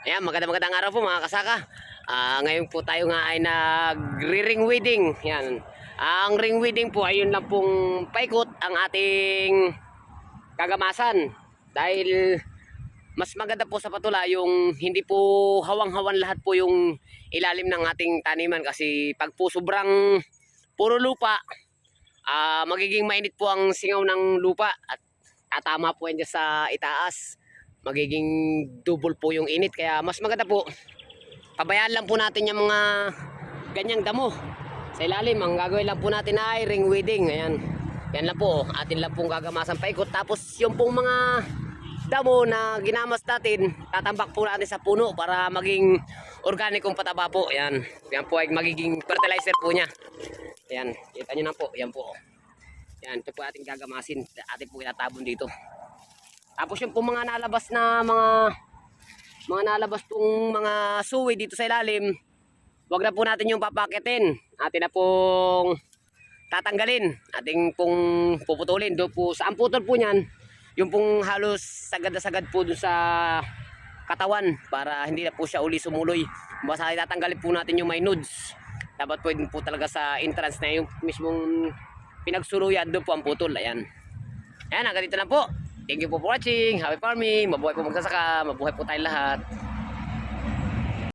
Ayan, magandang araw po mga kasaka. Ngayon po tayo nga ay nag-ring wedding. Yan. Ang ring wedding po ayun lang pong paikot ang ating kagamasan. Dahil mas maganda po sa patula yung hindi po hawang-hawan lahat po yung ilalim ng ating taniman. Kasi pag po sobrang puro lupa, magiging mainit po ang singaw ng lupa. At tatama po yan dyan sa itaas. Magiging double po yung init, kaya mas maganda po pabayaan lang po natin yung mga ganyang damo sa ilalim. Ang gagawin lang po natin ay ring wedding. Ayan, yan lang po, atin lang pong gagamasan paikot. Tapos yung pong mga damo na ginamas natin, tatambak po natin sa puno para maging organikong pataba po. Ayan, yan po ay magiging fertilizer po nya. Ayan, kita nyo na po, yan po. Yan, ito po ating gagamasin, atin po itatabon dito. Tapos yung pong mga nalabas na mga nalabas pong mga suwi dito sa ilalim, wag na po natin yung papakitin. Atin na pong tatanggalin. Ating pong puputulin. Doon po sa putol po niyan, yung pong halos sagad na sagad po doon sa katawan para hindi na po siya uli sumuloy. Basta tatanggalin po natin yung may nudes. Dapat po din po talaga sa entrance na yung mismong pinagsuluyan, doon po ang putol. Ayan. Ayan, hanggang dito na po. Thank you po for watching. Happy farming. Mabuhay po magsasaka. Mabuhay po tayong lahat.